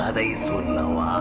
கதை சொல்லவா?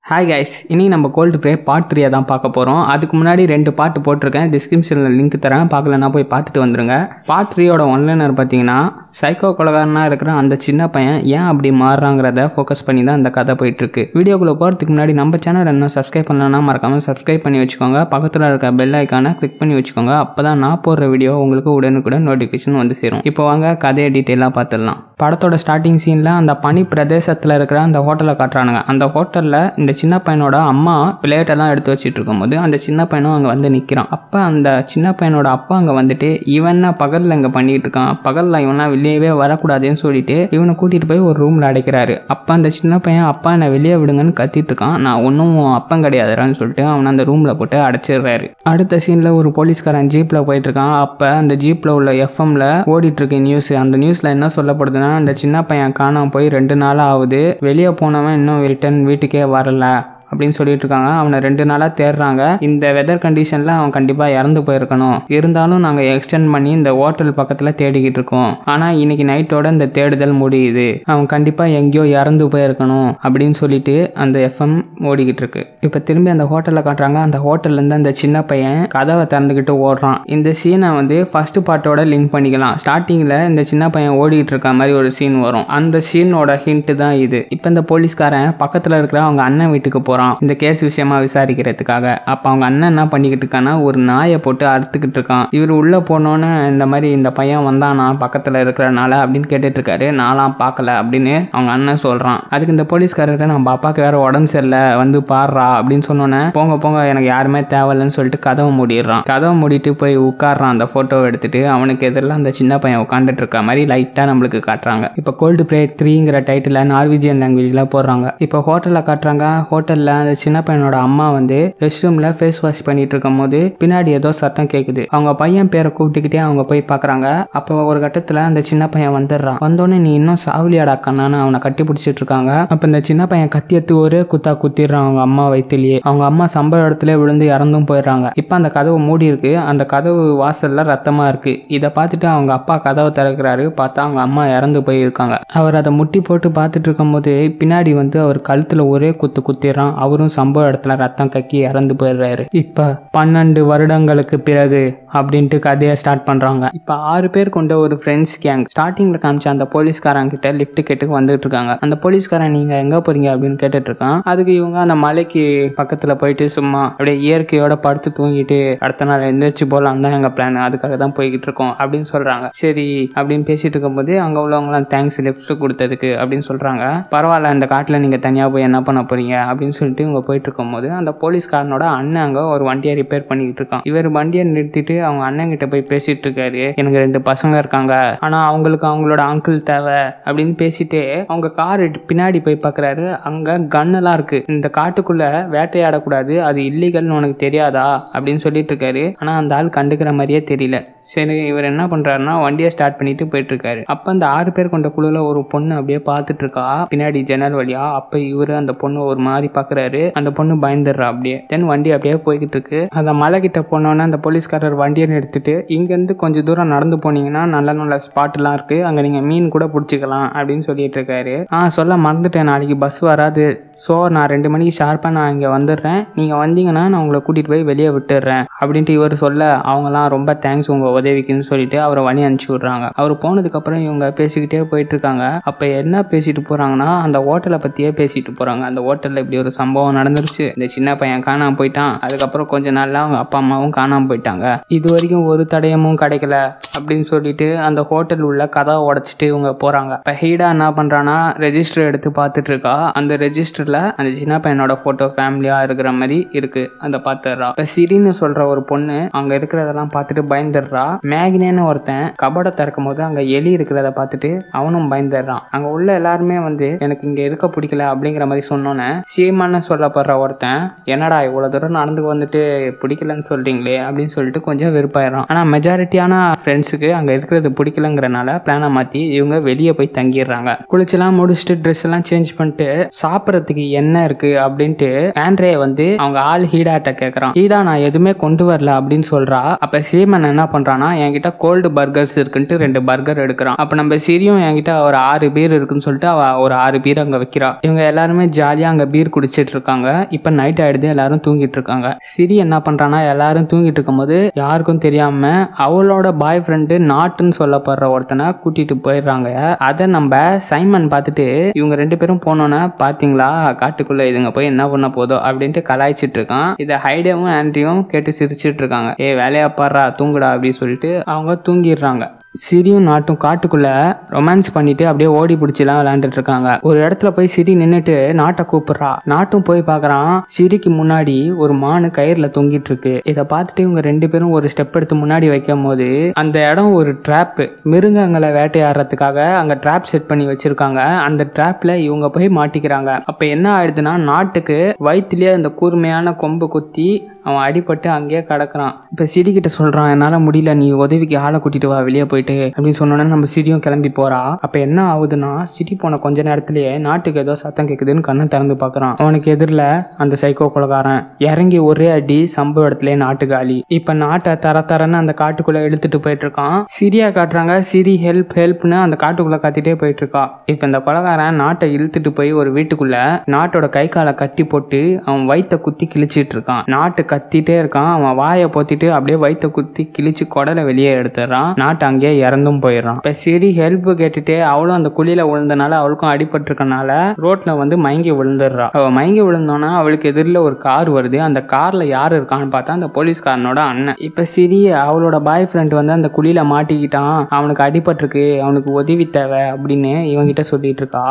Hi guys, இனி நம்ம கோல்டு ப்ரே பார்ட் 3 தான் பார்க்க போகிறோம். அதுக்கு முன்னாடி 2 பார்ட் போட்டிருக்கேன், டிஸ்கிரிப்ஷனில் லிங்க் தரேன், பார்க்கலன்னா போய் பார்த்துட்டு வந்துடுங்க. பார்ட் 3யோட ஒன்லைனர் பார்த்தீங்கன்னா சைக்கோ கொலகாரனாக இருக்கிற அந்த சின்ன பையன் ஏன் அப்படி மாறுறாங்கிறத ஃபோக்கஸ் பண்ணி தான் அந்த கதை போயிட்டுருக்கு. வீடியோக்குள்ளே போகிறதுக்கு முன்னாடி நம்ம சேனல் என்ன சப்ஸ்கிரைப் பண்ணலன்னா மறக்காமல் சப்ஸ்கிரைப் பண்ணி வச்சுக்கோங்க. பக்கத்தில் இருக்க பெல் ஐக்கானை கிளிக் பண்ணி வச்சுக்கோங்க. அப்போ தான் நான் போடுற வீடியோ உங்களுக்கு உடனுக்குடன் நோட்டிஃபிகேஷன் வந்து சேரும். இப்போ வாங்க கதையை டீட்டெயிலாக பார்த்துடலாம். படத்தோட ஸ்டார்டிங் சீனில் அந்த பனி பிரதேசத்தில் இருக்கிற அந்த ஹோட்டலை காட்டுறானுங்க. அந்த ஹோட்டலில் இந்த சின்ன பையனோட அம்மா பிளேட்டெல்லாம் எடுத்து வச்சுட்டு இருக்கும்போது அந்த சின்ன பையனும் அங்கே வந்து நிற்கிறான். அப்போ அந்த சின்ன பையனோட அப்பா அங்கே வந்துட்டு இவன் பகலில் இங்கே பண்ணிட்டு இருக்கான், பகலில் இவனா வெளியவே வரக்கூடாதுன்னு சொல்லிட்டு இவனை கூட்டிகிட்டு போய் ஒரு ரூமில் அடைக்கிறாரு. அப்போ அந்த சின்ன பையன் அப்பா என்னை வெளியே விடுங்கன்னு கத்திட்டு இருக்கான். நான் ஒன்றும் அப்பன் கிடையாதுறான்னு சொல்லிட்டு அவனை அந்த ரூமில் போட்டு அடைச்சிடுறாரு. அடுத்த சீனில் ஒரு போலீஸ்காரன் ஜீப்பில் போயிட்டு இருக்கான். அப்போ அந்த ஜீப்பில் உள்ள எஃப்எம்ல ஓடிட்டு இருக்கு நியூஸ். அந்த நியூஸில் என்ன சொல்லப்படுதுன்னா, அந்த சின்ன பையன் காணாம போய் 2 நாளாக ஆகுது, வெளியே போனவன் இன்னும் ரிட்டர்ன் வீட்டுக்கே வரல அப்படின்னு சொல்லிட்டு இருக்காங்க. அவனை 2 நாளாக தேடுறாங்க. இந்த வெதர் கண்டிஷனில் அவன் கண்டிப்பாக இறந்து போயிருக்கணும், இருந்தாலும் நாங்கள் எக்ஸ்டெண்ட் பண்ணி இந்த ஹோட்டல் பக்கத்தில் தேடிக்கிட்டு இருக்கோம். ஆனால் இன்னைக்கு நைட்டோட இந்த தேடுதல் முடியுது, அவன் கண்டிப்பாக எங்கேயோ இறந்து போயிருக்கணும் அப்படின்னு சொல்லிட்டு அந்த எஃப்எம் ஓடிக்கிட்டு இருக்கு. இப்போ திரும்பி அந்த ஹோட்டலில் காட்டுறாங்க. அந்த ஹோட்டல்லேருந்து அந்த சின்ன பையன் கதவை திறந்துக்கிட்டு ஓடுறான். இந்த சீனை வந்து ஃபர்ஸ்ட் பார்ட்டோட லிங்க் பண்ணிக்கலாம். ஸ்டார்டிங்கில் இந்த சின்ன பையன் ஓடிக்கிட்டு இருக்க மாதிரி ஒரு சீன் வரும். அந்த சீனோட ஹிண்ட் தான் இது. இப்போ இந்த போலீஸ்காரன் பக்கத்தில் இருக்கிற அவங்க அண்ணன் வீட்டுக்கு போகிறான் இந்த கேஸ் விஷயமா விசாரிக்கிறதுக்காக. அப்ப அவங்க அண்ணன் என்ன பண்ணிக்கிட்டு இருக்கான்னா, ஒரு நாயை போட்டு அறுத்துக்கிட்டு இருக்கான். இவர் உள்ள போனோன்னு இந்த மாதிரி இந்த பையன் வந்தானா பக்கத்துல இருக்கிறனால அப்படின்னு கேட்டுட்டு இருக்காரு. நான்லாம் பார்க்கல அப்படின்னு அவங்க அண்ணன் சொல்றான். அதுக்கு இந்த போலீஸ்காரர்கிட்ட நம்ம அப்பாவுக்கு வேற உடம்பு சரியில்லை, வந்து பாடுறா அப்படின்னு சொன்னோன்னே போங்க போங்க எனக்கு யாருமே தேவையில்லைன்னு சொல்லிட்டு கதவை மூடிடுறான். கதவை மூடிட்டு போய் உட்காடுறான். அந்த போட்டோவை எடுத்துட்டு அவனுக்கு எதிரில் அந்த சின்ன பையன் உட்காந்துட்டு இருக்க மாதிரி லைட்டா நம்மளுக்கு காட்டுறாங்க. இப்போ கோல்டு ப்ரே 3ங்கிற டைட்டில் நார்வீஜியன் லாங்குவேஜ்ல போடுறாங்க. இப்போ ஹோட்டல்ல காட்டுறாங்க. ஹோட்டல்ல அந்த சின்ன பையனோட அம்மா வந்து ரெஸ்ட் ரூம்ல ஃபேஸ் வாஷ் பண்ணிட்டு இருக்கும் போது பின்னாடி ஏதோ சத்தம் கேக்குது. அவங்க பையன் பேரை கூப்பிட்டுக்கிட்டே அவங்க போய் பாக்குறாங்க. அப்போ ஒரு கட்டத்துல அந்த சின்ன பையன் வந்துடுறான். வந்தோடனே நீ இன்னும் சாவலியாடா கண்ணான்னு அவனை கட்டி பிடிச்சிட்டு இருக்காங்க. அப்ப இந்த சின்ன பையன் கத்தி எடுத்து ஒரே குத்தா குத்திடுறான் அவங்க அம்மா வயிற்றுலயே. அவங்க அம்மா சம்பவ இடத்துல விழுந்து இறந்தும் போயிடுறாங்க. இப்ப அந்த கதவு மூடி இருக்கு. அந்த கதவு வாசல்ல ரத்தமா இருக்கு. இதை பார்த்துட்டு அவங்க அப்பா கதவை திறக்கிறாரு. பார்த்தா அவங்க அம்மா இறந்து போயிருக்காங்க. அவர் அதை முட்டி போட்டு பார்த்துட்டு இருக்கும் போது பின்னாடி வந்து அவர் கழுத்துல ஒரே குத்திடுறான். அவரும் சம்பவ இடத்துல ரத்தம் கக்கி இறந்து போயிடுறாரு. இப்ப 12 வருடங்களுக்கு பிறகு அப்படின்ட்டு கதையை ஸ்டார்ட் பண்றாங்க. இப்ப 6 பேர் கொண்ட ஒரு ஃப்ரெண்ட்ஸ் கேங் ஸ்டார்டிங்ல காமிச்ச அந்த போலீஸ்காரன் கிட்ட லிஃப்ட் கேட்டு வந்துட்டு இருக்காங்க. அந்த போலீஸ்காரன் நீங்க எங்க போறீங்க அப்படின்னு கேட்டுட்டு இருக்கான். அதுக்கு இவங்க அந்த மலைக்கு பக்கத்துல போயிட்டு சும்மா அப்படியே இயற்கையோட படுத்து தூங்கிட்டு அடுத்த நாள் எந்திரிச்சு போலாம் தான் எங்க பிளான், அதுக்காக தான் போய்கிட்டு இருக்கோம் அப்படின்னு சொல்றாங்க. சரி அப்படின்னு பேசிட்டு இருக்கும்போது அங்க உள்ளவங்களாம் தேங்க்ஸ் லிஃப்ட் கொடுத்ததுக்கு அப்படின்னு சொல்றாங்க. பரவாயில்ல, இந்த காட்டுல நீங்க தனியா போய் என்ன பண்ண போறீங்க அப்படின்னு சொல்லிட்டு இவங்க போயிட்டு இருக்கும்போது அந்த போலீஸ்காரனோட அண்ணன் அங்க ஒரு வண்டியை ரிப்பேர் பண்ணிக்கிட்டு இருக்கான். இவர் வண்டியை நிறுத்திட்டு அவங்க அண்ணன் கிட்ட போய் பேசிட்டு இருக்காரு. எனக்கு 2 பசங்க இருக்காங்க, ஆனா அவங்களுக்கு அவங்களோட அங்கிள் தேவை அப்படின்னு பேசிட்டு அவங்க கார் பின்னாடி போய் பாக்குறாரு. அங்க கன் எல்லாம் இருக்கு. இந்த காட்டுக்குள்ள வேட்டையாடக்கூடாது, அது இல்லீகல்னு உனக்கு தெரியாதா அப்படின்னு சொல்லிட்டு இருக்காரு. ஆனா அந்த ஆள் கண்டுக்கிற மாதிரியே தெரியல. சரி இவர் என்ன பண்றாருன்னா வண்டியை ஸ்டார்ட் பண்ணிட்டு போயிட்டு இருக்காரு. அப்ப அந்த 6 பேர் கொண்ட குழுல ஒரு பொண்ணு அப்படியே பார்த்துட்டு இருக்கா பின்னாடி ஜன்னல் வழியா. அப்ப இவரு அந்த பொண்ணு ஒரு மாதிரி பாக்குறாரு. அந்த பொண்ணு பயந்துடுறா அப்படியே. தென் வண்டி அப்படியே போய்கிட்டு இருக்கு. அந்த மலை கிட்ட போனோன்னா அந்த போலீஸ்காரர் வண்டியை நிறுத்திட்டு இங்க இருந்து கொஞ்சம் தூரம் நடந்து போனீங்கன்னா நல்ல நல்ல ஸ்பாட் எல்லாம் இருக்கு, அங்க நீங்க மீன் கூட பிடிச்சிக்கலாம் அப்படின்னு சொல்லிட்டு இருக்காரு. சொல்ல மறந்துட்டேன், நாளைக்கு பஸ் வராது, ஸோ நான் 2 மணிக்கு ஷார்ப்பா நான் இங்க வந்துடுறேன், நீங்க வந்தீங்கன்னா நான் உங்களை கூட்டிட்டு போய் வெளியே விட்டுடுறேன் அப்படின்ட்டு இவர் சொல்ல அவங்கலாம் ரொம்ப தேங்க்ஸ் உங்க உதவிக்குன்னு சொல்லிட்டு அவரை வழி அனுப்பிச்சு விடுறாங்க. அவர் போனதுக்கு அப்புறம் இவங்க பேசிக்கிட்டே போயிட்டு இருக்காங்க. அப்ப என்ன பேசிட்டு போறாங்கன்னா அந்த ஹோட்டலை பத்தியே பேசிட்டு போறாங்க. அந்த ஹோட்டல்ல இப்படி ஒரு சம்பவம் நடந்துருச்சு, இந்த சின்ன பையன் காணாம போயிட்டான், அதுக்கப்புறம் கொஞ்ச நாள்ல அவங்க அப்பா அம்மாவும் காணாம போயிட்டாங்க, இது வரைக்கும் ஒரு தடயமும் கிடைக்கல அப்படின்னு சொல்லிட்டு அந்த ஹோட்டல் உள்ள கதவை உடைச்சிட்டு இவங்க போறாங்க. இப்ப ஹீடா என்ன பண்றான்னா ரெஜிஸ்டர் எடுத்து பார்த்துட்டு இருக்கா. அந்த ரெஜிஸ்டர்ல அந்த சின்ன பையனோட போட்டோ ஃபேமிலியா இருக்கிற மாதிரி இருக்கு, அதை பார்த்துடுறா. இப்ப சிரின்னு சொல்ற ஒரு பொண்ணு அங்க இருக்கிறதெல்லாம் பார்த்துட்டு பயந்துடுறா. மேகினேன்னு ஒருத்தன் கபடை திறக்கும் போது அங்க எலி இருக்கிறத பார்த்துட்டு அவனும் பயந்துடுறான். அங்க உள்ள எல்லாருமே வந்து எனக்கு இங்க இருக்க பிடிக்கல அப்படிங்கிற மாதிரி சொன்னோன்னே சீமான்னு சொல்லப்படுற ஒருத்தன் என்னடா இவ்வளவு தூரம் நடந்து வந்துட்டு பிடிக்கலன்னு சொல்றீங்களே அப்படின்னு சொல்லிட்டு கொஞ்சம் வெறுப்பாயிடும். ஆனா மெஜாரிட்டியான ஃப்ரெண்ட்ஸுக்கு அங்க இருக்கிறது பிடிக்கலங்கிறனால பிளானை மாத்தி இவங்க வெளியே போய் தங்கிடுறாங்க. குளிச்செல்லாம் முடிச்சுட்டு ட்ரெஸ் எல்லாம் சேஞ்ச் பண்ணிட்டு சாப்பிட்றதுக்கு போடுறதுக்கு என்ன இருக்கு அப்படின்ட்டு ஆண்ட்ரே வந்து அவங்க ஆள் ஹீடாட்ட கேட்கறான். ஹீடா நான் எதுவுமே கொண்டு வரல அப்படின்னு சொல்றா. அப்ப சீமன் என்ன பண்றானா, என்கிட்ட கோல்டு பர்கர்ஸ் இருக்குன்ட்டு 2 பர்கர் எடுக்கிறான். அப்ப நம்ம சிரியும் என்கிட்ட ஒரு 6 பீர் இருக்குன்னு சொல்லிட்டு அவ ஒரு 6 பீர் அங்க வைக்கிறா. இவங்க எல்லாருமே ஜாலியா அங்க பீர் குடிச்சிட்டு இருக்காங்க. இப்ப நைட் ஆயிடுது, எல்லாரும் தூங்கிட்டு இருக்காங்க. சிரி என்ன பண்றானா, எல்லாரும் தூங்கிட்டு இருக்கும் போது யாருக்கும் தெரியாம அவளோட பாய் ஃப்ரெண்டு நாட்டுன்னு சொல்லப்படுற ஒருத்தனை கூட்டிட்டு போயிடுறாங்க. அதை நம்ம சைமன் பார்த்துட்டு இவங்க 2 பேரும் போனோன்னா பாத்தீங்களா காட்டுக்குள்ள இதுங்க போய் என்ன பண்ண போதோ அப்படின்ட்டு கலாய்ச்சிட்டு இருக்கான். இதை ஹைடேவும் ஆண்ட்ரியும் கேட்டு சிரிச்சிட்டு இருக்காங்க. வேலையா பாடுறா தூங்குடா அப்படின்னு சொல்லிட்டு அவங்க தூங்கிடுறாங்க. சிரியும் நாட்டும் காட்டுக்குள்ள ரொமான்ஸ் பண்ணிட்டு அப்படியே ஓடி பிடிச்சிலாம் விளையாண்டுட்டு இருக்காங்க. ஒரு இடத்துல போய் சிரி நின்னுட்டு நாட்டை கூப்பிடுறா. நாட்டும் போய் பாக்குறான். சிரிக்கு முன்னாடி ஒரு மானு கயிறுல தொங்கிட்டு இருக்கு. இதை பார்த்துட்டு இவங்க 2 பேரும் ஒரு ஸ்டெப் எடுத்து முன்னாடி வைக்கும் போது அந்த இடம் ஒரு ட்ராப், மிருகங்களை வேட்டையாடுறதுக்காக அங்க ட்ராப் செட் பண்ணி வச்சிருக்காங்க. அந்த ட்ராப்ல இவங்க போய் மாட்டிக்கிறாங்க. அப்ப என்ன ஆயிடுதுன்னா, நாட்டுக்கு வயிற்றுலயே அந்த கூர்மையான கொம்பு குத்தி அவன் அடிபட்டு அங்கேயே கிடக்குறான். இப்ப சிரி கிட்ட சொல்றான், என்னால முடியல, நீ உதவிக்கு ஆளை கூட்டிட்டு வா வெளியே போயிட்டு அப்படின்னு சொன்னோன்னா நம்ம சிரியும் கிளம்பி போறா. அப்ப என்ன ஆகுதுன்னா, சிரி போன கொஞ்ச நேரத்திலேயே நாட்டுக்கு ஏதோ சத்தம் கேக்குதுன்னு கண்ணை திறந்து பாக்குறான். அவனுக்கு எதிரில் அந்த சைக்கோ கொலைகாரன் இறங்கி ஒரே அடி சம்பவ இடத்துல நாட்டு காலி. இப்ப நாட்டை தரன்னு அந்த காட்டுக்குள்ள எடுத்துட்டு போயிட்டு இருக்கான். சிரியா காட்டுறாங்க. சிரி ஹெல்ப் ஹெல்ப்னு அந்த காட்டுக்குள்ள கத்திட்டே போயிட்டு இருக்கா. இப்ப இந்த கொலைகாரன் நாட்டை இழுத்துட்டு போய் ஒரு வீட்டுக்குள்ள நாட்டோட கை காலை கட்டி போட்டு அவன் வயிற்ற குத்தி கிழிச்சிட்டு இருக்கான். நாட்டு கத்திட்டே இருக்கான். அவன் வாயை பொத்திட்டு அப்படியே வயிற்ற குத்தி கிழிச்சு குடலை வெளியே எடுத்துறான். நாட்டு அங்கேயே இறந்தும் போயிடறான். இப்ப சரி ஹெல்ப் கேட்டுட்டு அவளும் அந்த குழியில விழுந்தனால அவளுக்கும் அடிபட்டு இருக்கனால ரோட்ல வந்து மயங்கி விழுந்துடுறா. அவ மயங்கி விழுந்தோன்னா அவளுக்கு எதிரில் ஒரு கார் வருது. அந்த கார்ல யாரு இருக்கான்னு பார்த்தா அந்த போலீஸ்காரனோட அண்ணன். இப்ப சரி அவளோட பாய் ஃப்ரெண்ட் வந்து அந்த குழியில மாட்டிக்கிட்டான், அவனுக்கு அடிபட்டிருக்கு, அவனுக்கு உதவி தேவை அப்படின்னு இவங்கிட்ட சொல்லிட்டு இருக்கா.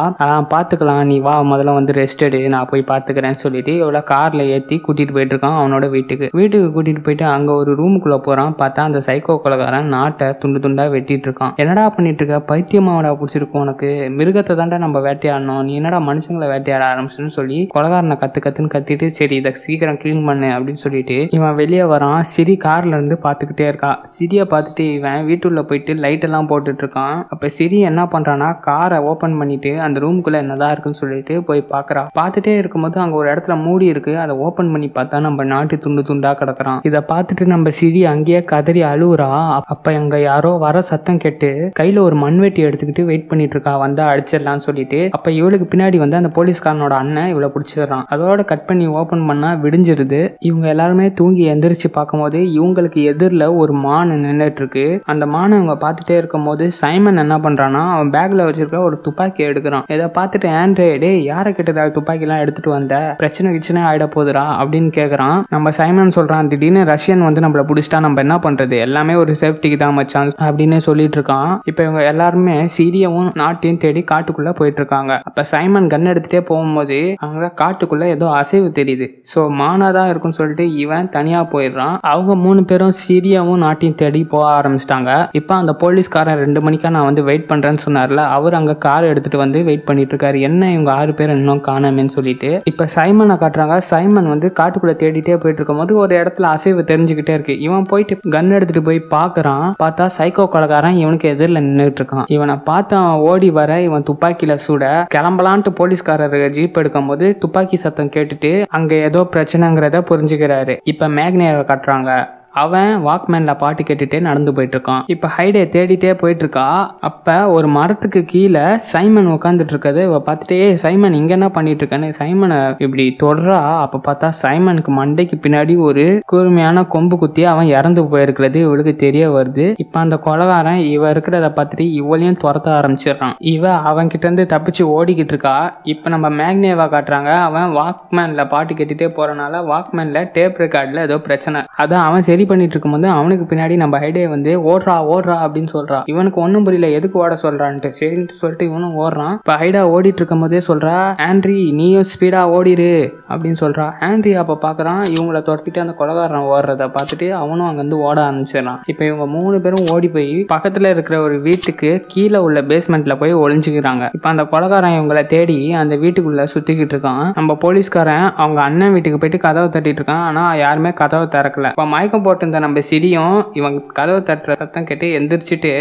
பாத்துக்கலாம், நீ வா முதல்ல வந்து ரெஸ்ட் எடு, நான் போய் பாத்துக்கிறேன்னு சொல்லிட்டு இவளை கார்ல ஏத்தி கூட்டிட்டு போயிட்டு இருக்கான் அவனோட வீட்டுக்கு கூட்டிட்டு போயிட்டு அங்க ஒரு ரூமுக்குள்ள போறான். பார்த்தா அந்த சைக்கோ கொலைகாரன் நாட்டை துண்டு துண்டா வெட்டிட்டு இருக்கான். என்னடா பண்ணிட்டு இருக்க, பைத்தியமாவடா பிடிச்சிருக்கும் உனக்கு, மிருகத்தை தாண்டா நம்ம வேட்டையாடணும், நீ என்னடா மனுஷங்களை வேட்டையாட ஆரம்பிச்சுன்னு சொல்லி கொலைகாரனை கத்துன்னு கத்திட்டு சரி இதை சீக்கிரம் கிளீன் பண்ணு அப்படின்னு சொல்லிட்டு இவன் வெளியே வரான். சிரி கார்ல இருந்து பாத்துக்கிட்டே இருக்கா. சிரியை பார்த்துட்டு இவன் வீட்டுள்ள போயிட்டு லைட் எல்லாம் போட்டுட்டு இருக்கான். அப்ப சிரி என்ன பண்றான்னா, காரை ஓபன் பண்ணிட்டு அந்த ரூமுக்குள்ள என்னதான் இருக்குன்னு சொல்லிட்டு போய் பாக்குறா. பார்த்துட்டே இருக்கும்போது அங்க ஒரு இடத்துல மூடி இருக்கு. அதை ஓபன் பண்ணி பார்த்தா நம்ம நாட்டு துண்டு துண்டா கிடக்குறான். இதை பார்த்துட்டு நம்ம சிரி அங்கேயே கதறி அழுவுறா. அப்ப அங்க யாரோ வர சத்தம் கேட்டு கையில ஒரு மண்வெட்டி எடுத்துக்கிட்டு வெயிட் பண்ணிட்டு இருக்கா, வந்தா அடிச்சிடலாம்னு சொல்லிட்டு. அப்ப இவளுக்கு பின்னாடி வந்து அந்த போலீஸ்காரனோட அண்ணன் இவளை பிடிச்சிடுறான். அதோட கட் பண்ணி ஓபன் பண்ணா விடிஞ்சிருது. இவங்க எல்லாருமே தூங்கி எந்திரிச்சு பார்க்கும்போது இவங்களுக்கு எதிரில் ஒரு மான் நின்றுட்டு இருக்கு. அந்த மானை அவங்க பார்த்துட்டே இருக்கும் போது சைமன் என்ன பண்றான்னா, அவன் பேக்ல வச்சிருக்க ஒரு துப்பாக்கி எடுக்கிறான். இதை பார்த்துட்டு ஆண்ட்ரே யாரை கிட்ட துப்பாக்கி எல்லாம் எடுத்துட்டு வந்த, பிரச்சனை ஆயிட போதுரா அப்படின்னு கேட்கறான். நம்ம சைமன் சொல்றான், திடீர்னு ரஷ்யன் வந்து நம்மள பிடிச்சிட்டா நம்ம என்ன பண்றது, எல்லாமே ஒரு சேஃப்டிக்கு தான் மச்சான் அப்படின்னு சொல்லிட்டு இருக்கான். இப்ப இவங்க எல்லாருமே சீரியவும் நாட்டையும் தேடி காட்டுக்குள்ள போயிட்டு இருக்காங்க. அப்ப சைமன் கன் எடுத்துட்டே போகும்போது அங்க காட்டுக்குள்ள ஏதோ அசைவு தெரியுது. சோ மானாதான் இருக்குன்னு சொல்லிட்டு இவன் தனியா போயிடுறான். அவங்க 3 பேரும் சீரியாவும் நாட்டையும் தேடி போக ஆரம்பிச்சிட்டாங்க. இப்ப அந்த போலீஸ்காரன் 2 மணிக்கா நான் வந்து வெயிட் பண்றேன்னு சொன்னார்ல, அவர் அங்க கார் எடுத்துட்டு வந்து வெயிட் பண்ணிட்டு இருக்காரு. என்ன இவங்க 6 பேர் இன்னும் காணாமேன்னு சொல்லிட்டு இப்ப சைமனை காட்டுறாங்க. சைமன் வந்து காட்டுக்குள்ள தேடிட்டே போயிட்டு இருக்கும் போது ஒரு இடத்துல அசைவு தெரிஞ்சுக்கிட்டே இருக்கு. இவன் போயிட்டு கன் எடுத்துட்டு போய் பாக்குறான். பார்த்தா சைக்கோ கொலைகாரன் இவனுக்கு எதிரில் நின்றுட்டு இருக்கான். இவனை பார்த்து அவன் ஓடி வர இவன் துப்பாக்கியில சுட கிளம்பலான்ட்டு போலீஸ்காரர் ஜீப் எடுக்கும் போது துப்பாக்கி சத்தம் கேட்டுட்டு அங்க ஏதோ பிரச்சனைங்கிறத புரிஞ்சுக்கிறாரு. இப்ப மேக்னேவை காட்டுறாங்க. அவன் வாக்மேன்ல பாட்டு கேட்டுட்டே நடந்து போயிட்டு இருக்கான். இப்ப ஹைடே தேடிட்டே போயிட்டு இருக்கா. அப்ப ஒரு மரத்துக்கு கீழே சைமன் உட்காந்துட்டு இருக்கது இவ பார்த்துட்டே, சைமன் இங்க என்ன பண்ணிட்டு இருக்கான்னு சைமனை இப்படி தொடரா. அப்ப பார்த்தா சைமனுக்கு மண்டைக்கு பின்னாடி ஒரு கூர்மையான கொம்பு குத்தி அவன் இறந்து போயிருக்கிறது இவளுக்கு தெரிய வருது. இப்ப அந்த கொலைகாரன் இவ இருக்கிறத பார்த்துட்டு இவளையும் துரத்த ஆரம்பிச்சிடறான். இவ அவன் கிட்ட இருந்து தப்பிச்சு ஓடிக்கிட்டு இருக்கா. இப்ப நம்ம மேக்னேவா காட்டுறாங்க. அவன் வாக்மேன்ல பாட்டு கேட்டுட்டே போறனால வாக்மேன்ல டேப் ரெக்கார்ட்ல ஏதோ பிரச்சனை. அதான் அவன் சரி பண்ணிட்டு இருக்கும்போது அவனுக்கு பின்னாடி நம்ம ஹைடே வந்து ஓடுறா அப்படின்னு சொல்றா. இவனுக்கு ஒன்னும் புரியல எதுக்கு ஓட சொல்றான்ட்டு. சரின்னு சொல்லிட்டு இவனும் ஓடுறான். இப்ப ஹைடா ஓடிட்டு இருக்கும் போதே சொல்றா, ஆண்ட்ரி நீயும் ஸ்பீடா ஓடிரு அப்படின்னு சொல்றா. ஆண்ட்ரி அப்ப பாக்குறான் இவங்களை துரத்திட்டு அந்த கொலைகாரன் ஓடுறத பார்த்துட்டு அவனும் அங்க இருந்து ஓட ஆரம்பிச்சிடறான். இப்ப இவங்க 3 பேரும் ஓடி போய் பக்கத்துல இருக்கிற ஒரு வீட்டுக்கு கீழே உள்ள பேஸ்மெண்ட்ல போய் ஒளிஞ்சுக்கிறாங்க. இப்ப அந்த கொலைகாரன் இவங்களை தேடி அந்த வீட்டுக்குள்ள சுத்திக்கிட்டு இருக்கான். நம்ம போலீஸ்காரன் அவங்க அண்ணன் வீட்டுக்கு போயிட்டு கதவை தட்டிட்டு இருக்கான். ஆனா யாருமே கதவை திறக்கல. இப்ப மயக்கம் போட்டு இருந்த நம்ம சிரியும் இவங்க கதவை தட்டுற சத்தம் கேட்டு எந்திரிச்சிட்டு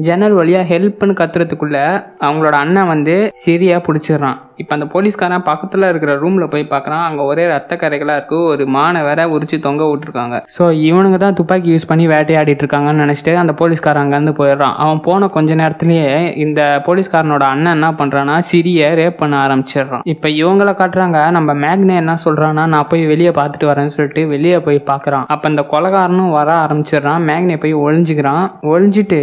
ஜன்னல் வழியா ஹெல்ப்னு கத்துறதுக்குள்ள அவங்களோட அண்ணன் வந்து சிரியா பிடிச்சிடுறான். இப்போ அந்த போலீஸ்காரன் பக்கத்தில் இருக்கிற ரூமில் போய் பார்க்குறான். அங்கே ஒரே ரத்த கரைகளாக இருக்குது. ஒரு மானை வேற உரிச்சு தொங்க விட்டுருக்காங்க. ஸோ இவனுங்க தான் துப்பாக்கி யூஸ் பண்ணி வேட்டையாடிட்டு இருக்காங்கன்னு நினச்சிட்டு அந்த போலீஸ்காரன் அங்கேருந்து போயிடுறான். அவன் போன கொஞ்ச நேரத்துலேயே இந்த போலீஸ்காரனோட அண்ணன் என்ன பண்ணுறான்னா சிரியை ரேப் பண்ண ஆரம்பிச்சிடுறான். இப்போ இவங்கள காட்டுறாங்க. நம்ம மேக்னே என்ன சொல்கிறான்னா நான் போய் வெளியே பார்த்துட்டு வரேன்னு சொல்லிட்டு வெளியே போய் பார்க்குறான். அப்போ இந்த கொலைகாரனும் வர ஆரம்பிச்சிடுறான். மேக்னே போய் ஒளிஞ்சிக்கிறான். ஒளிஞ்சிட்டு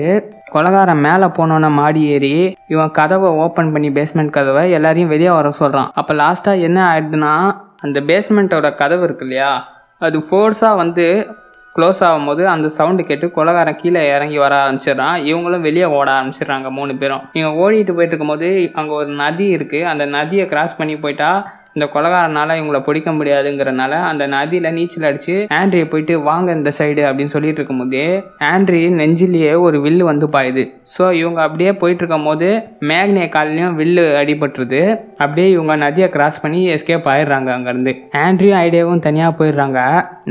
கொலைகாரன் மேலே போனோன்னே மாடி ஏறி இவன் கதவை ஓப்பன் பண்ணி பேஸ்மெண்ட் கதவை எல்லாரையும் வெளியே வர சொல்கிறான். அப்போ லாஸ்ட்டாக என்ன ஆயிடுதுன்னா அந்த பேஸ்மெண்ட்டோட கதவு இருக்கு இல்லையா, அது ஃபோர்ஸாக வந்து க்ளோஸ் ஆகும்போது அந்த சவுண்டு கேட்டு கொலைகாரன் கீழே இறங்கி வர ஆரம்பிச்சிடறான். இவங்களும் வெளியே ஓட ஆரம்பிச்சிடுறாங்க 3 பேரும். இவங்க ஓடிட்டு போயிட்டு இருக்கும்போது அங்கே ஒரு நதி இருக்குது. அந்த நதியை கிராஸ் பண்ணி போயிட்டா இந்த கொலைகாரனால இவங்களை பிடிக்க முடியாதுங்கிறனால அந்த நதியில் நீச்சல் அடித்து ஆண்ட்ரியை போயிட்டு வாங்க இந்த சைடு அப்படின்னு சொல்லிட்டு இருக்கும்போதே ஆண்ட்ரி நெஞ்சிலேயே ஒரு வில்லு வந்து பாயுது. ஸோ இவங்க அப்படியே போயிட்டு இருக்கும் போது மேக்னே கால்லையும் வில்லு அடிபட்டுருது. அப்படியே இவங்க நதியை கிராஸ் பண்ணி எஸ்கேப் ஆயிடுறாங்க அங்கேருந்து. ஆண்ட்ரியும் ஐடியாவும் தனியாக போயிடுறாங்க.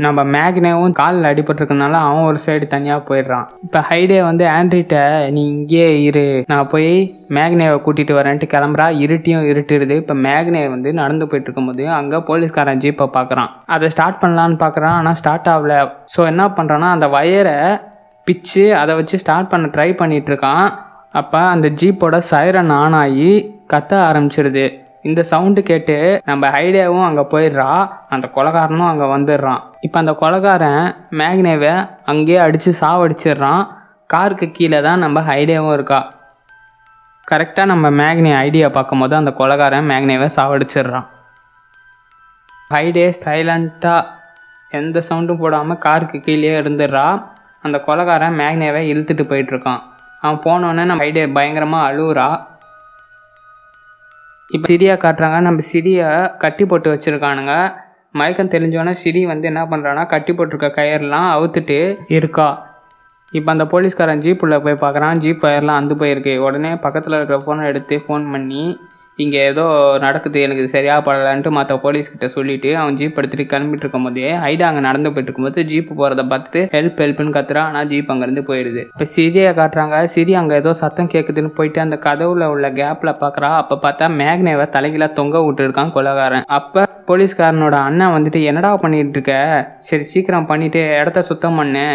நம்ம மேக்னேவும் காலில் அடிபட்டிருக்கனால அவன் ஒரு சைடு தனியாக போயிடுறான். இப்போ ஹைடே வந்து ஆண்ட்ரிட்ட நீ இங்கேயே இரு, நான் போய் மேக்னேவை கூட்டிகிட்டு வரேன்ட்டு கிளம்புறா. இருட்டியும் இருட்டுடுது. இப்போ மேக்னே வந்து நடந்து போயிட்டு இருக்கும்போது அங்கே போலீஸ்காரன் ஜீப்பை பார்க்குறான். அதை ஸ்டார்ட் பண்ணலான்னு பார்க்குறான். ஆனால் ஸ்டார்ட் ஆகல. ஸோ என்ன பண்ணுறான்னா அந்த வயரை பிச்சு அதை வச்சு ஸ்டார்ட் பண்ண ட்ரை பண்ணிட்டு இருக்கான். அப்போ அந்த ஜீப்போட சைரன் ஆன் ஆகி கத்த ஆரம்பிச்சிடுது. இந்த சவுண்டு கேட்டு நம்ம ஹைடேவும் அங்கே போயிடுறா. அந்த கொலைகாரனும் அங்கே வந்துடுறான். இப்போ அந்த கொலைகாரன் மேக்னேவை அங்கேயே அடித்து சாவடிச்சிடுறான். காருக்கு கீழே தான் நம்ம ஹைடேவும் இருக்கா. கரெக்டாக நம்ம மேக்னே ஐடியா பார்க்கும்போது அந்த கொலைகாரன் மேக்னேவை சாவடிச்சிடுறான். ஹைடே சைலண்ட்டாக எந்த சவுண்டும் போடாமல் காருக்கு கீழே இருந்துடுறா. அந்த கொலைகாரன் மேக்னேவை இழுத்துட்டு போயிட்டுருக்கான். அவன் போனோடனே நம்ம ஹைடே பயங்கரமாக அழுவுறா. இப்போ சிரியா காட்டுறாங்க. நம்ம சிரியை கட்டி போட்டு வச்சுருக்கானுங்க. மயக்கம் தெரிஞ்சோன்னே சிரி வந்து என்ன பண்ணுறான்னா கட்டி போட்டிருக்க கயிறுலாம் அவுத்துட்டு இருக்கா. இப்போ அந்த போலீஸ்காரன் ஜீப்புள்ள போய் பார்க்குறான். ஜீப் கயிறுலாம் அந்து போயிருக்கு. உடனே பக்கத்தில் இருக்கிற ஃபோனை எடுத்து ஃபோன் பண்ணி இங்கே ஏதோ நடக்குது, எனக்கு சரியாக படலான்ட்டு மற்ற போலீஸ்கிட்ட சொல்லிவிட்டு அவன் ஜீப் எடுத்துகிட்டு கிளம்பிட்டு இருக்கும் போதே ஹைடா அங்கே நடந்து போயிட்டு இருக்கும்போது ஜீப்பு போகிறத பார்த்துட்டு ஹெல்ப்னு கத்துறான். ஆனால் ஜீப் அங்கேருந்து போயிடுது. இப்போ சிரியை காட்டுறாங்க. சிரி அங்கே ஏதோ சத்தம் கேட்குதுன்னு போயிட்டு அந்த கதவுல உள்ள கேப்பில் பார்க்குறா. அப்போ பார்த்தா மேக்னேவை தலைகீழ தொங்க விட்டுருக்கான் கொலைகாரன். அப்போ போலீஸ்காரனோட அண்ணன் வந்துட்டு என்னடா பண்ணிட்டு இருக்க, சரி சீக்கிரம் பண்ணிட்டு இடத்த சுத்தம் பண்ணு,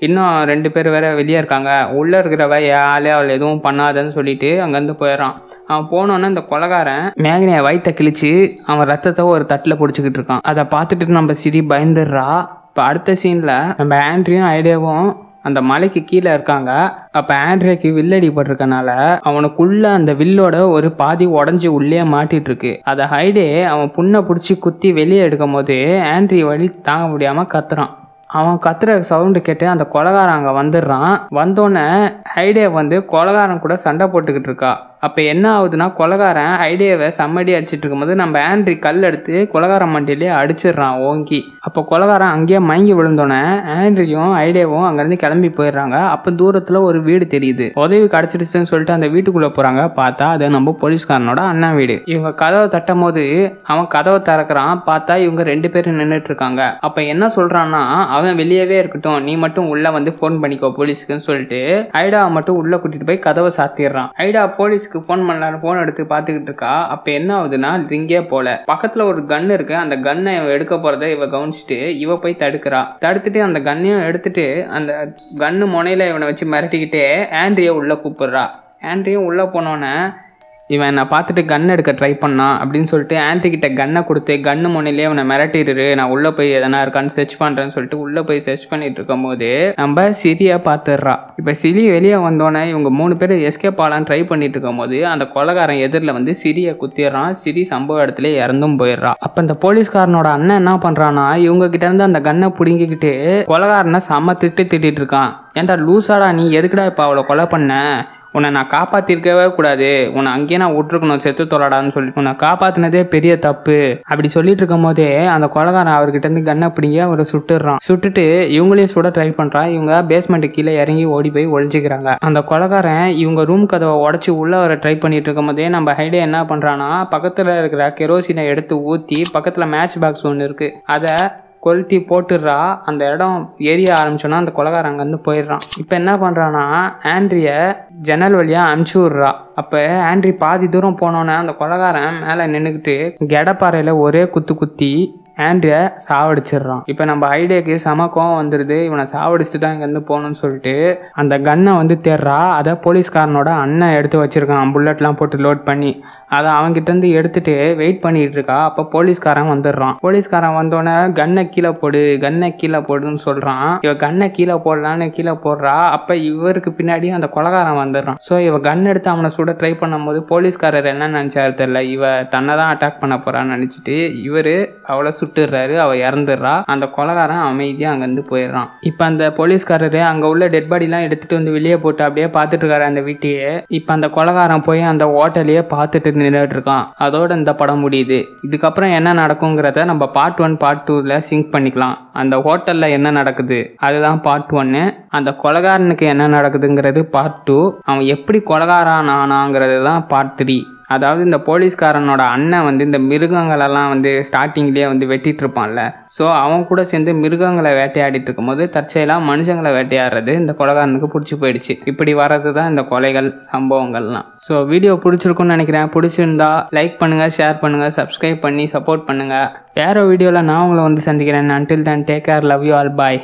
இன்னும் 2 பேர் வேற வெளியே இருக்காங்க, உள்ளே இருக்கிறவ ஆளே அவள் எதுவும் பண்ணாதன்னு சொல்லிட்டு அங்கேருந்து போயிடறான். அவன் போனோன்னே இந்த கொலைகாரன் மேக்னேயை வயிற்ற கிழிச்சு அவன் ரத்தத்தை ஒரு தட்டில் பிடிச்சிக்கிட்டு இருக்கான். அதை பார்த்துட்டு நம்ம சிரி பயந்துடுறா. இப்போ அடுத்த சீனில் நம்ம ஆண்ட்ரியும் ஐடியாவும் அந்த மலைக்கு கீழே இருக்காங்க. அப்போ ஆண்ட்ரியாக்கு வில்லடி பட்டிருக்கனால அவனுக்குள்ள அந்த வில்லோட ஒரு பாதி உடஞ்சி உள்ளே மாட்டிட்டு இருக்கு. அதை ஹைடே அவன் புண்ணை பிடிச்சி குத்தி வெளியே எடுக்கும் போது ஆண்ட்ரி வலி தாங்க முடியாமல் கத்துறான். அவன் கத்துற சவுண்டு கேட்டு அந்த கொலைகாரன் அங்கே வந்துடுறான். வந்தோடனே ஹைடே வந்து கொலைகாரன் கூட சண்டை போட்டுக்கிட்டு இருக்கா. அப்போ என்ன ஆகுதுன்னா கொலைகாரன் ஹைடேவை செம்மடி அடிச்சிட்டு இருக்கும்போது நம்ம ஆண்ட்ரி கல் எடுத்து கொலைகாரன் மண்டியிலே அடிச்சிடுறான் ஓங்கி. அப்போ கொலைகாரன் அங்கேயே மயங்கி விழுந்தோன்னே ஆண்ட்ரியும் ஹைடேவும் அங்கேருந்து கிளம்பி போயிடுறாங்க. அப்போ தூரத்தில் ஒரு வீடு தெரியுது. உதவி கிடச்சிருச்சுன்னு சொல்லிட்டு அந்த வீட்டுக்குள்ளே போகிறாங்க. பார்த்தா அது நம்ம போலீஸ்காரனோட அண்ணன் வீடு. இவங்க கதவை தட்டும் போது அவன் கதவை திறக்கிறான். பார்த்தா இவங்க 2 பேரும் நின்றுட்டு இருக்காங்க. அப்போ என்ன சொல்கிறான்னா அவன் வெளியவே இருக்கட்டும், நீ மட்டும் உள்ளே வந்து ஃபோன் பண்ணிக்கோ போலீஸுக்குன்னு சொல்லிட்டு ஐடாவை மட்டும் உள்ளே கூட்டிகிட்டு போய் கதவை சாத்திடுறான். ஐடா போலீஸ் ஃபோன் பண்ணலான்னு ஃபோன் எடுத்து பார்த்துக்கிட்டு இருக்கா. அப்போ என்ன ஆகுதுன்னா ரிங்கே போல பக்கத்தில் ஒரு கன் இருக்கு. அந்த கன்னை இவ எடுக்க போறதை இவ கவனிச்சுட்டு இவ போய் தடுக்கிறா. தடுத்துட்டு அந்த கன்னையும் எடுத்துட்டு அந்த கன்னு முனையில இவனை வச்சு மிரட்டிக்கிட்டே ஆண்ட்ரியை உள்ள கூப்பிடுறா. ஆண்ட்ரியும் உள்ள போனோன்னே இவன் என்னை பார்த்துட்டு கன் எடுக்க ட்ரை பண்ணான் அப்படின்னு சொல்லிட்டு ஆண்ட்ரி கிட்ட கன்னை கொடுத்து கன்னு முனையிலே அவனை மிரட்டிடுரு, நான் உள்ளே போய் எதனா இருக்கான்னு சர்ச் பண்ணுறேன்னு சொல்லிட்டு உள்ளே போய் சர்ச் பண்ணிட்டு இருக்கும் போது நம்ம சிரியை பார்த்துடுறா. இப்போ சிரி வெளியே வந்தோடனே இவங்க 3 பேர் எஸ்கேப் ஆகலான்னு ட்ரை பண்ணிட்டு இருக்கும் போது அந்த கொலைகாரன் எதிரில் வந்து சிரியை குத்திடுறான். சிரி சம்பவ இடத்துல இறந்தும் போயிடுறா. அப்போ இந்த போலீஸ்காரனோட அண்ணன் என்ன பண்ணுறான்னா இவங்க கிட்ட இருந்து அந்த கன்னை பிடுங்கிக்கிட்டு கொலைகாரனை செம்ம திட்டிட்டு இருக்கான். ஏன்டா லூசாடா நீ எதுக்குடா இப்போ அவளை கொலை பண்ண, உன்னை நான் காப்பாற்றிருக்கவே கூடாது, உன்னை அங்கேயே நான் விட்டுருக்கணும் செத்து தொலைடான்னு சொல்லிட்டு உன்னை காப்பாற்றினதே பெரிய தப்பு அப்படி சொல்லிட்டு இருக்கும் போதே அந்த கொலைகாரன் அவர்கிட்ட இருந்து கன்னை பிடிங்கி அவரை சுட்டுடுறான். சுட்டுட்டு இவங்களையும் சுட ட்ரை பண்ணுறான். இவங்க பேஸ்மெண்ட்டு கீழே இறங்கி ஓடி போய் ஒழிஞ்சிக்கிறாங்க. அந்த கொலைகாரன் இவங்க ரூம் கதவை உடச்சி உள்ளே வர ட்ரை பண்ணிட்டு இருக்கும் போதே நம்ம ஹைடே என்ன பண்ணுறான்னா பக்கத்தில் இருக்கிற கெரோசினை எடுத்து ஊற்றி பக்கத்தில் மேட்ச் பாக்ஸ் ஒன்று இருக்குது அதை கொளுத்தி போட்டுடுறா. அந்த இடம் எரிய ஆரம்பிச்சோன்னா அந்த கொலைகாரன் அங்கேருந்து போயிடுறான். இப்போ என்ன பண்ணுறான்னா ஆண்ட்ரிய ஜன்னல் வழியாக அனுப்பிச்சி விட்றா. அப்போ ஆண்ட்ரி பாதி தூரம் போனோன்னே அந்த கொலைகாரன் மேலே நின்றுக்கிட்டு கெடப்பாறையில் ஒரே குத்தி ஆண்ட்ரிய சாவடிச்சிடுறான். இப்போ நம்ம ஐடியாவுக்கு செம கோவம் வந்துடுது. இவனை சாவடிச்சுட்டு தான் இங்கேருந்து போகணும்னு சொல்லிட்டு அந்த கன்னை வந்து தேடுறா. அதை போலீஸ்காரனோட அண்ணன் எடுத்து வச்சுருக்கான், புல்லட்லாம் போட்டு லோட் பண்ணி. அதை அவன்கிட்டருந்து எடுத்துகிட்டு வெயிட் பண்ணிகிட்டு இருக்கா. அப்போ போலீஸ்காரன் வந்துடுறான். போலீஸ்காரன் வந்தோடனே கன்னை கீழே போடுன்னு சொல்கிறான். இவ கன்னை கீழே போடலான்னு கீழே போடுறா. அப்போ இவருக்கு பின்னாடி அந்த கொலைகாரன் வந்துடுறான். ஸோ இவ கன் எடுத்து அவனை சுட ட்ரை பண்ணும்போது போலீஸ்காரர் என்ன நினச்சாரு தெரியல, இவ தன்னை தான் அட்டாக் பண்ண போகிறான்னு நினச்சிட்டு இவர் அவளை சுட்டுடுறாரு. அவள் இறந்துடுறா. அந்த கொலைகாரன் அமைதியாக அங்கேருந்து போயிடுறான். இப்போ அந்த போலீஸ்காரரு அங்கே உள்ள டெட் பாடிலாம் எடுத்துகிட்டு வந்து வெளியே போட்டு அப்படியே பார்த்துட்டு இருக்காரு அந்த வீட்டையே. இப்போ அந்த கொலைகாரன் போய் அந்த ஹோட்டலையே பார்த்துட்டு நின்றுட்டு இருக்கான். அதோட இந்த படம் முடியுது. இதுக்கப்புறம் என்ன நடக்குங்கிறத நம்ம பார்ட் 1 பார்ட் 2ல சிங்க் பண்ணிக்கலாம். அந்த ஹோட்டலில் என்ன நடக்குது அதுதான் பார்ட் 1. அந்த கொலைகாரனுக்கு என்ன நடக்குதுங்கிறது பார்ட் 2. அவன் எப்படி கொலைகாரன் ஆனாங்கிறது தான் பார்ட் 3. அதாவது இந்த போலீஸ்காரனோட அண்ணன் வந்து இந்த மிருகங்களெல்லாம் வந்து ஸ்டார்டிங்லேயே வந்து வெட்டிட்டு இருப்பான்ல. ஸோ அவன் கூட சேர்ந்து மிருகங்களை வேட்டையாடிட்டு இருக்கும்போது தற்செயலாக மனுஷங்களை வேட்டையாடுறது இந்த கொலைகாரனுக்கு பிடிச்சி போயிடுச்சு. இப்படி வர்றது தான் இந்த கொலைகள் சம்பவங்கள்லாம். ஸோ வீடியோ பிடிச்சிருக்குன்னு நினைக்கிறேன். பிடிச்சிருந்தா லைக் பண்ணுங்கள், ஷேர் பண்ணுங்கள், சப்ஸ்கிரைப் பண்ணி சப்போர்ட் பண்ணுங்கள். வேறு வீடியோவில் நான் உங்களை வந்து சந்திக்கிறேன். until then take care, love you all, bye.